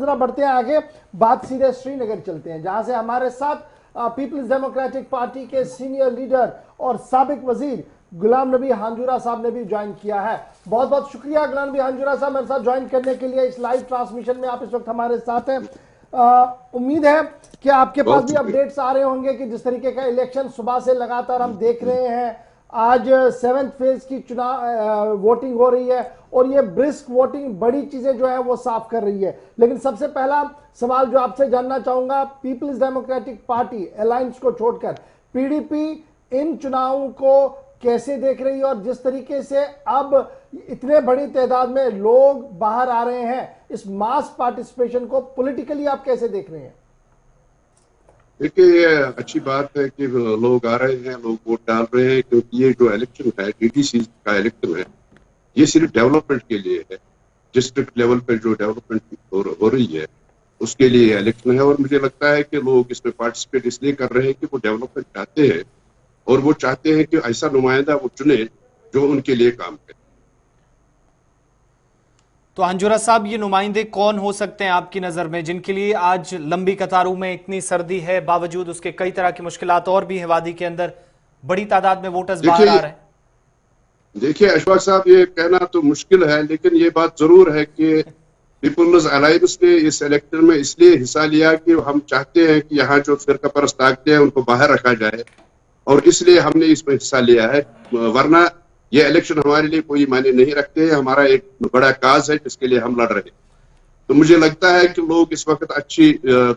जरा बढ़ते हैं आगे, बात सीधे श्रीनगर चलते हैं, जहां से हमारे साथ पीपल्स डेमोक्रेटिक पार्टी के सीनियर लीडर और साबिक वजीर गुलाम नबी हांजुरा साहब ने भी ज्वाइन किया है। बहुत बहुत शुक्रिया गुलाम नबी हांजुरा साहब मेरे साथ ज्वाइन करने के लिए। इस लाइव ट्रांसमिशन में आप इस वक्त हमारे साथ हैं। उम्मीद है कि आपके पास भी अपडेट्स आ रहे होंगे कि जिस तरीके का इलेक्शन सुबह से लगातार हम देख रहे हैं, आज 7th फेज की चुनाव वोटिंग हो रही है और ये ब्रिस्क वोटिंग बड़ी चीजें जो है वो साफ कर रही है। लेकिन सबसे पहला सवाल जो आपसे जानना चाहूंगा, पीपल्स डेमोक्रेटिक पार्टी अलायंस को छोड़कर पीडीपी इन चुनावों को कैसे देख रही है और जिस तरीके से अब इतने बड़ी तादाद में लोग बाहर आ रहे हैं, इस मास पार्टिसिपेशन को पॉलिटिकली आप कैसे देख रहे हैं? देखिए, ये अच्छी बात है कि लोग आ रहे हैं, लोग वोट डाल रहे हैं, क्योंकि ये जो इलेक्शन है, डीडीसी का इलेक्शन है, ये सिर्फ डेवलपमेंट के लिए है। डिस्ट्रिक्ट लेवल पर जो डेवलपमेंट हो रही है उसके लिए इलेक्शन है। और मुझे लगता है कि लोग इसमें पार्टिसिपेट इसलिए कर रहे हैं कि वो डेवलपमेंट चाहते हैं और वो चाहते हैं कि ऐसा नुमाइंदा वो चुने जो उनके लिए काम करे। तो हांजुरा साहब, ये नुमाइंदे कौन हो सकते हैं आपकी नजर में, जिनके लिए आज लंबी कतारों में इतनी सर्दी है, बावजूद उसके कई तरह की मुश्किलात और भी है, वादी के अंदर बड़ी तादाद में वोटर्स बाहर आ रहे हैं? देखिए अशफाक साहब, ये कहना तो मुश्किल है, लेकिन ये बात जरूर है कि पीपल्स अलायंस ने इस इलेक्शन में इसलिए हिस्सा लिया कि हम चाहते हैं कि यहाँ जो फिरका परस्त ताकतें हैं उनको बाहर रखा जाए, और इसलिए हमने इसमें हिस्सा लिया है। वरना ये इलेक्शन हमारे लिए कोई मायने नहीं रखते। हमारा एक बड़ा काज है जिसके लिए हम लड़ रहे हैं। तो मुझे लगता है कि लोग इस वक्त अच्छी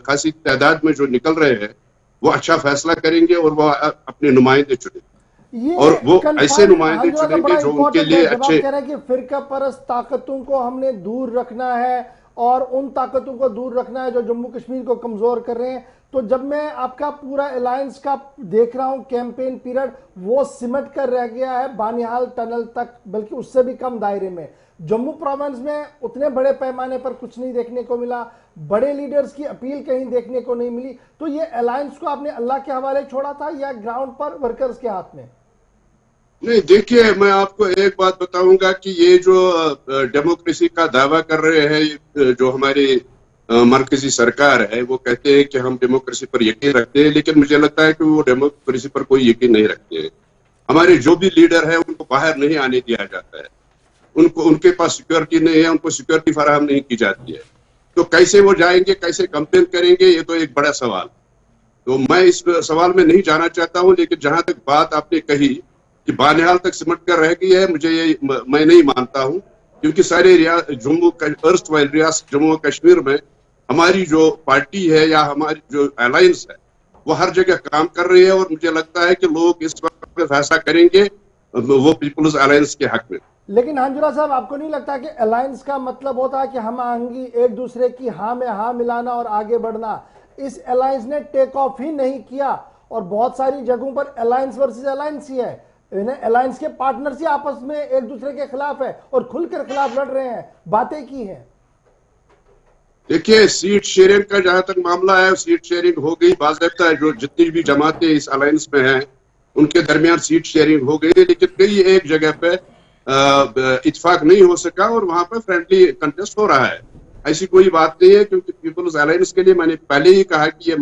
खासी तादाद में जो निकल रहे हैं वो अच्छा फैसला करेंगे और वो अपने नुमाइंदे चुनेंगे, और वो ऐसे नुमाइंदे चुनेंगे जो उनके लिए अच्छे। कह रहे हैं कि फिरका परस्त ताकतों को हमने दूर रखना है और उन ताकतों को दूर रखना है जो जम्मू कश्मीर को कमजोर कर रहे हैं। तो जब मैं आपका पूरा अलायंस का देख रहा हूं कैंपेन पीरियड, वो सिमट कर रह गया है बानिहाल टनल तक, बल्कि उससे भी कम दायरे में। जम्मू प्रोविंस में उतने बड़े पैमाने पर कुछ नहीं देखने को मिला, बड़े लीडर्स की अपील कहीं देखने को नहीं मिली। तो ये अलायंस को आपने अल्लाह के हवाले छोड़ा था या ग्राउंड पर वर्कर्स के हाथ में? नहीं, देखिए मैं आपको एक बात बताऊंगा कि ये जो डेमोक्रेसी का दावा कर रहे हैं जो हमारी मरकजी सरकार है, वो कहते हैं कि हम डेमोक्रेसी पर यकीन रखते हैं, लेकिन मुझे लगता है कि वो डेमोक्रेसी पर कोई यकीन नहीं रखते हैं। हमारे जो भी लीडर है उनको बाहर नहीं आने दिया जाता है, उनके पास सिक्योरिटी नहीं है, उनको सिक्योरिटी फराहम नहीं की जाती है। तो कैसे वो जाएंगे, कैसे कंपेन करेंगे, ये तो एक बड़ा सवाल। तो मैं इस सवाल में नहीं जाना चाहता हूँ, लेकिन जहां तक बात आपने कही कि बानिहाल तक सिमट कर रह गई है, मुझे ये मैं नहीं मानता हूँ, क्योंकि सारे रियासत जम्मू कश्मीर में हमारी जो पार्टी है या हमारी जो अलायंस है वो हर जगह काम कर रही है, और मुझे लगता है कि लोग इस वक्त फैसला करेंगे वो पीपल्स अलायंस के हक में। लेकिन हांजुरा साहब, आपको नहीं लगता कि अलायंस का मतलब होता है कि हम आएंगी एक दूसरे की हाँ में हाँ मिलाना और आगे बढ़ना? इस अलायंस ने टेक ऑफ ही नहीं किया और बहुत सारी जगहों पर अलायंस वर्सेस अलायंस ही है। अलायंस के पार्टनर्स ही आपस में एक दूसरे के खिलाफ है और खुलकर खिलाफ लड़ रहे हैं, बातें की हैं। देखिए, सीट शेयरिंग का जहां तक मामला है, सीट शेयरिंग हो गई बाज़ाब्ता है। जो जितनी भी जमातें इस अलायंस में हैं उनके दरमियान सीट शेयरिंग हो गई, लेकिन कई एक जगह पे इत्तेफाक नहीं हो सका और वहां पर फ्रेंडली कंटेस्ट हो रहा है। ऐसी कोई बात नहीं है, क्योंकि पीपल्स अलायंस के लिए मैंने पहले ही कहा कि ये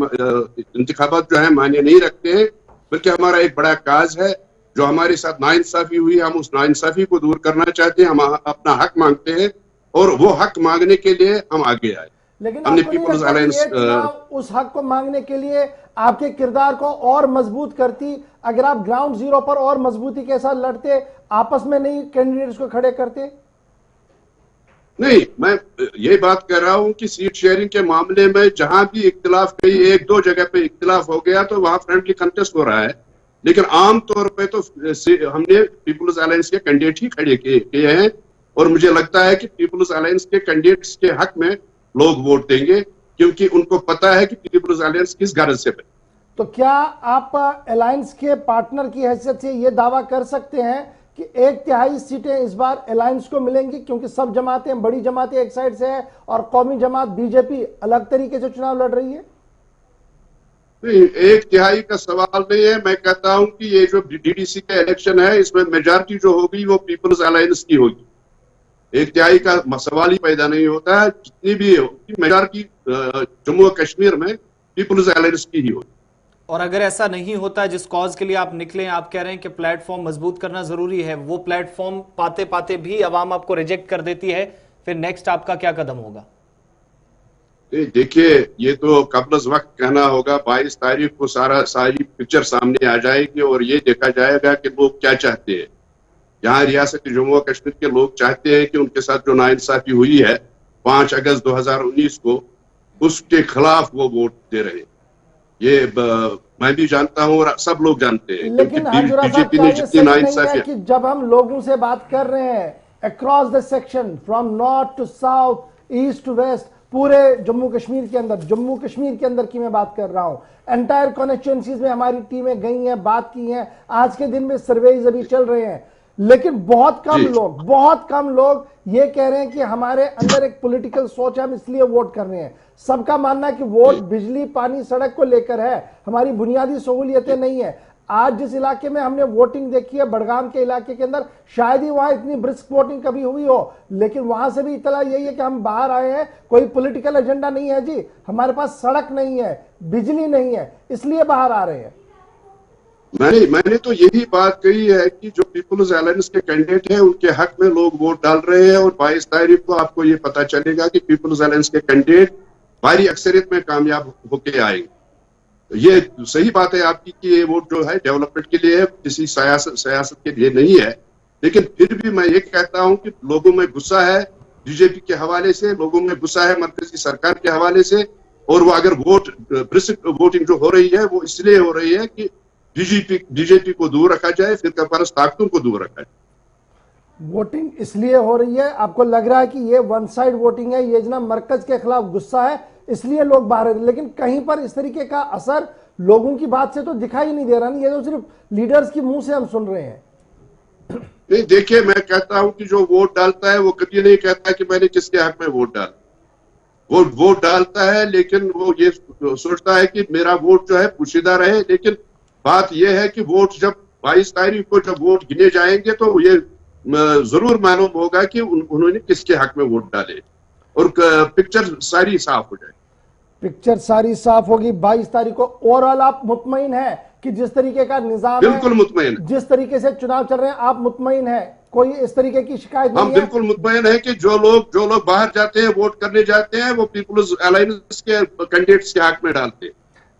इंतखाबात जो है मायने नहीं रखते हैं, बल्कि हमारा एक बड़ा काज है। जो हमारे साथ नाइंसाफी हुई, हम उस नाइंसाफी को दूर करना चाहते हैं, हम अपना हक मांगते हैं और वो हक मांगने के लिए हम आगे आए। लेकिन आपको नहीं लगता कि उस हक को मांगने के लिए आपके किरदार को और मजबूत करती, अगर आप ग्राउंड जीरो पर और मजबूती के साथ लड़ते, आपस में नहीं कैंडिडेट्स को खड़े करते? नहीं, मैं ये बात कर रहा हूं कि सीट शेयरिंग के मामले में जहां भी इख्तिलाफ, कई एक दो जगह पे इख्तिलाफ हो गया तो वहां फ्रेंडली कंटेस्ट हो रहा है, लेकिन आम तौर पे तो हमने पीपल्स अलायंस के कैंडिडेट ही खड़े किए हैं, और मुझे लगता है कि पीपल्स अलायंस के कैंडिडेट्स के हक में लोग वोट देंगे, क्योंकि उनको पता है कि पीपल्स अलायंस किस गर्ज से है। तो क्या आप अलायंस के पार्टनर की हैसियत से यह दावा कर सकते हैं कि 1/3 सीटें इस बार अलायंस को मिलेंगी, क्योंकि सब जमातें, बड़ी जमातें एक साइड से है और कौमी जमात बीजेपी अलग तरीके से चुनाव लड़ रही है? नहीं, 1/3 का सवाल नहीं है। मैं कहता हूं कि ये जो डीडीसी का इलेक्शन है, इसमें मेजॉरिटी जो होगी वो पीपल्स अलायंस की होगी। एक तिहाई का सवाल ही पैदा नहीं होता है। जितनी भी मेजॉरिटी जम्मू और कश्मीर में पीपुल्स अलायंस की ही होती। और अगर ऐसा नहीं होता जिस कॉज के लिए आप निकले, आप कह रहे हैं कि प्लेटफॉर्म मजबूत करना जरूरी है, वो प्लेटफॉर्म पाते पाते भी अवाम आपको रिजेक्ट कर देती है, फिर नेक्स्ट आपका क्या कदम होगा? देखिए, ये तो कब्ल वक्त कहना होगा। 22 तारीख को सारी पिक्चर सामने आ जाएगी और ये देखा जाएगा कि लोग क्या चाहते हैं। यहाँ रियासत जम्मू और कश्मीर के लोग चाहते हैं कि उनके साथ जो नाइंसाफी हुई है 5 अगस्त 2019 को, उसके खिलाफ वो वोट दे रहे हैं। ये मैं भी जानता हूँ और सब लोग जानते हैं, लेकिन हाजुरा साहब, बीजेपी क्या ने ये जितनी सच नहीं है नाइंसाफी कि जब हम लोगों से बात कर रहे हैं across the section, from north to south, east to west, पूरे जम्मू कश्मीर के अंदर की मैं बात कर रहा हूं, एंटायर कॉन्स्टिट्यूएंसीज में हमारी टीमें गई हैं, बात की हैं, आज के दिन में सर्वेज अभी चल रहे हैं, लेकिन बहुत कम लोग ये कह रहे हैं कि हमारे अंदर एक पॉलिटिकल सोच है, हम इसलिए वोट कर रहे हैं। सबका मानना है कि वोट बिजली, पानी, सड़क को लेकर है, हमारी बुनियादी सहूलियतें नहीं है। आज जिस इलाके में हमने वोटिंग देखी है, बड़गाम के इलाके के अंदर, शायद ही वहां इतनी ब्रिस्क वोटिंग कभी हुई हो, लेकिन वहां से भी इतला यही है कि हम बाहर आए हैं, कोई पॉलिटिकल एजेंडा नहीं है जी, हमारे पास सड़क नहीं है, बिजली नहीं है, इसलिए बाहर आ रहे हैं। मैंने तो यही बात कही है कि जो पीपुल्स अलायंस के कैंडिडेट हैं उनके हक में लोग वोट डाल रहे हैं और 22 तारीख को आपको ये पता चलेगा कि पीपुल्स अलायंस के कैंडिडेट भारी अक्सरियत में कामयाब होके आएंगे। ये सही बात है आपकी कि ये वोट जो है डेवलपमेंट के लिए है, किसी सियासत के लिए नहीं है। लेकिन फिर भी मैं ये कहता हूं कि लोगों में गुस्सा है बीजेपी के हवाले से, लोगों में गुस्सा है मरकजी सरकार के हवाले से, और वो अगर वोटिंग जो हो रही है वो इसलिए हो रही है कि बीजेपी को दूर रखा जाए, फिर परस्त ताकतों को दूर रखा जाए। वोटिंग इसलिए हो रही है, आपको लग रहा है कि ये वन साइड वोटिंग है, ये जना मरकज के खिलाफ गुस्सा है, इसलिए लोग बाहर हैं, लेकिन कहीं पर इस तरीके का असर लोगों की बात से तो दिखाई नहीं दे रहा। नहीं, ये तो सिर्फ लीडर्स की मुंह से हम सुन रहे हैं। नहीं, देखिए, मैं कहता हूं कि जो वोट डालता है वो कभी नहीं कहता कि मैंने किसके हक में वोट डाला। वो वोट डालता है लेकिन वो ये सोचता है कि मेरा वोट जो है पोशीदा रहे। लेकिन बात यह है कि वोट जब 22 तारीख को जब वोट गिने जाएंगे तो ये जरूर मालूम होगा कि उन्होंने किसके हक में वोट डाले और पिक्चर सारी साफ हो जाए। पिक्चर सारी साफ होगी 22 तारीख को। ओवरऑल आप मुतमईन है कि जिस तरीके का निजाम बिल्कुल है, मुतमईन, जिस तरीके से चुनाव चल रहे हैं, आप मुतमईन है, कोई इस तरीके की शिकायत नहीं है? हम बिल्कुल मुतमईन है कि जो लोग बाहर जाते हैं, वोट करने जाते हैं, वो पीपुल्स अलायंस के कैंडिडेट्स के हक में डालते हैं।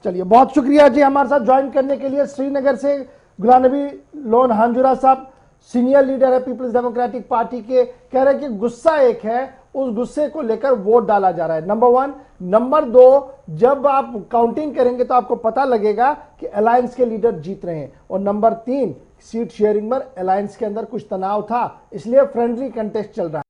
चलिए, बहुत शुक्रिया जी हमारे साथ ज्वाइन करने के लिए। श्रीनगर से गुलाम नबी लोन हांजुरा साहब, सीनियर लीडर है पीपल्स डेमोक्रेटिक पार्टी के, कह रहे हैं कि गुस्सा एक है, उस गुस्से को लेकर वोट डाला जा रहा है, नंबर 1। नंबर 2, जब आप काउंटिंग करेंगे तो आपको पता लगेगा कि अलायंस के लीडर जीत रहे हैं। और नंबर 3, सीट शेयरिंग पर अलायंस के अंदर कुछ तनाव था, इसलिए फ्रेंडली कंटेस्ट चल रहा है।